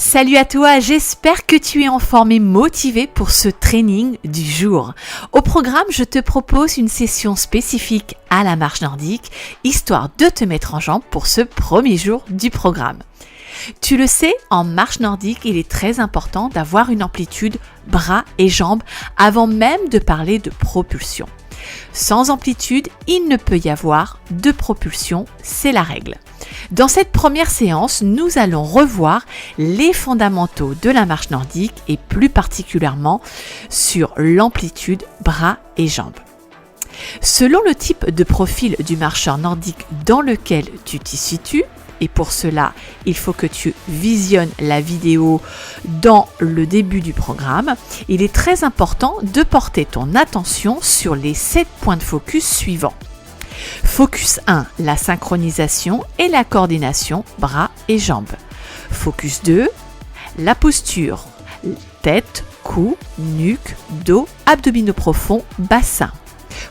Salut à toi, j'espère que tu es en forme et motivé pour ce training du jour. Au programme, je te propose une session spécifique à la marche nordique, histoire de te mettre en jambe pour ce premier jour du programme. Tu le sais, en marche nordique, il est très important d'avoir une amplitude bras et jambes avant même de parler de propulsion. Sans amplitude, il ne peut y avoir de propulsion, c'est la règle. Dans cette première séance, nous allons revoir les fondamentaux de la marche nordique et plus particulièrement sur l'amplitude bras et jambes. Selon le type de profil du marcheur nordique dans lequel tu t'y situes, et pour cela, il faut que tu visionnes la vidéo dans le début du programme, il est très important de porter ton attention sur les 7 points de focus suivants. Focus 1, la synchronisation et la coordination bras et jambes. Focus 2, la posture, tête, cou, nuque, dos, abdominaux profonds, bassin.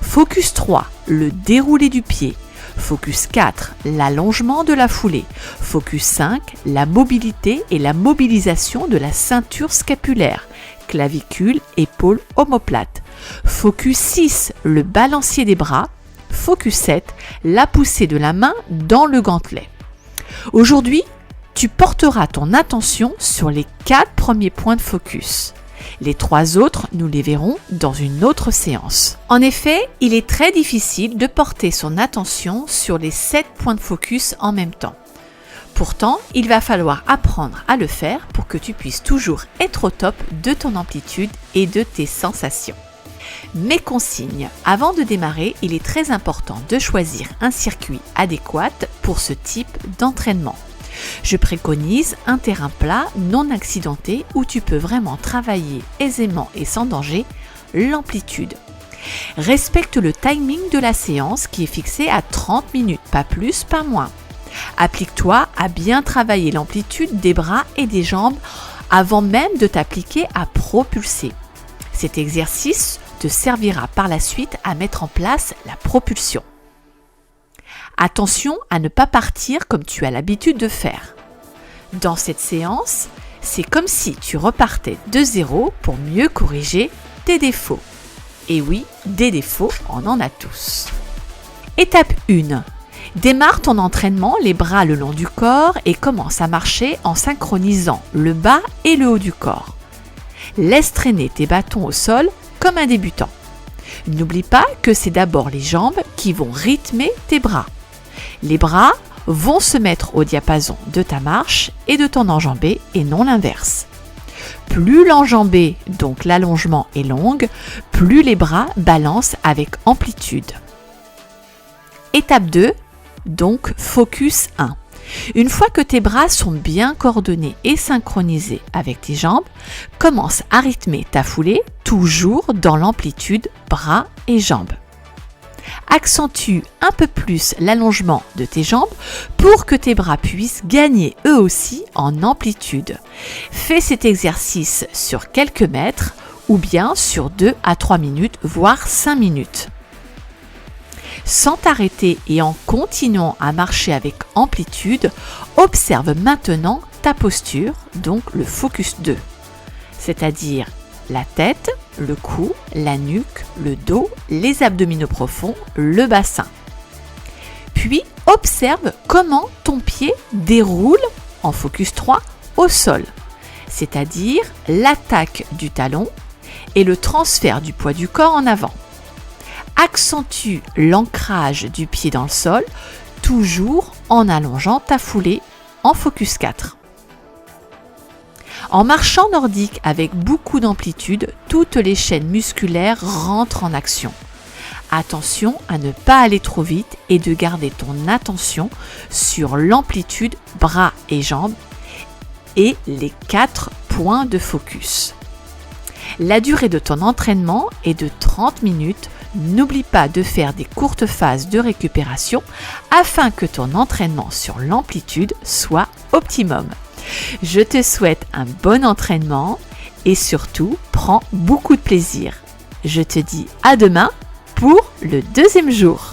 Focus 3, le déroulé du pied. Focus 4, l'allongement de la foulée. Focus 5, la mobilité et la mobilisation de la ceinture scapulaire, clavicule, épaules, omoplate. Focus 6, le balancier des bras. Focus 7, la poussée de la main dans le gantelet. Aujourd'hui, tu porteras ton attention sur les 4 premiers points de focus. Les 3 autres, nous les verrons dans une autre séance. En effet, il est très difficile de porter son attention sur les 7 points de focus en même temps. Pourtant, il va falloir apprendre à le faire pour que tu puisses toujours être au top de ton amplitude et de tes sensations. Mes consignes. Avant de démarrer, il est très important de choisir un circuit adéquat pour ce type d'entraînement. Je préconise un terrain plat non accidenté où tu peux vraiment travailler aisément et sans danger l'amplitude. Respecte le timing de la séance qui est fixé à 30 minutes, pas plus, pas moins. Applique-toi à bien travailler l'amplitude des bras et des jambes avant même de t'appliquer à propulser. Cet exercice te servira par la suite à mettre en place la propulsion. Attention à ne pas partir comme tu as l'habitude de faire. Dans cette séance, c'est comme si tu repartais de zéro pour mieux corriger tes défauts. Et oui, des défauts, on en a tous. Étape 1. Démarre ton entraînement les bras le long du corps et commence à marcher en synchronisant le bas et le haut du corps. Laisse traîner tes bâtons au sol comme un débutant. N'oublie pas que c'est d'abord les jambes qui vont rythmer tes bras. Les bras vont se mettre au diapason de ta marche et de ton enjambé et non l'inverse. Plus l'enjambé, donc l'allongement, est longue, plus les bras balancent avec amplitude. Étape 2, donc focus 1. Une fois que tes bras sont bien coordonnés et synchronisés avec tes jambes, commence à rythmer ta foulée toujours dans l'amplitude bras et jambes. Accentue un peu plus l'allongement de tes jambes pour que tes bras puissent gagner eux aussi en amplitude. Fais cet exercice sur quelques mètres ou bien sur 2 à 3 minutes, voire 5 minutes. Sans t'arrêter et en continuant à marcher avec amplitude, observe maintenant ta posture, donc le focus 2, c'est-à-dire la tête, le cou, la nuque, le dos, les abdominaux profonds, le bassin. Puis observe comment ton pied déroule en focus 3 au sol, c'est-à-dire l'attaque du talon et le transfert du poids du corps en avant. Accentue l'ancrage du pied dans le sol, toujours en allongeant ta foulée en focus 4. En marchant nordique avec beaucoup d'amplitude, toutes les chaînes musculaires rentrent en action. Attention à ne pas aller trop vite et de garder ton attention sur l'amplitude bras et jambes et les 4 points de focus. La durée de ton entraînement est de 30 minutes. N'oublie pas de faire des courtes phases de récupération afin que ton entraînement sur l'amplitude soit optimum. Je te souhaite un bon entraînement et surtout, prends beaucoup de plaisir. Je te dis à demain pour le 2e jour.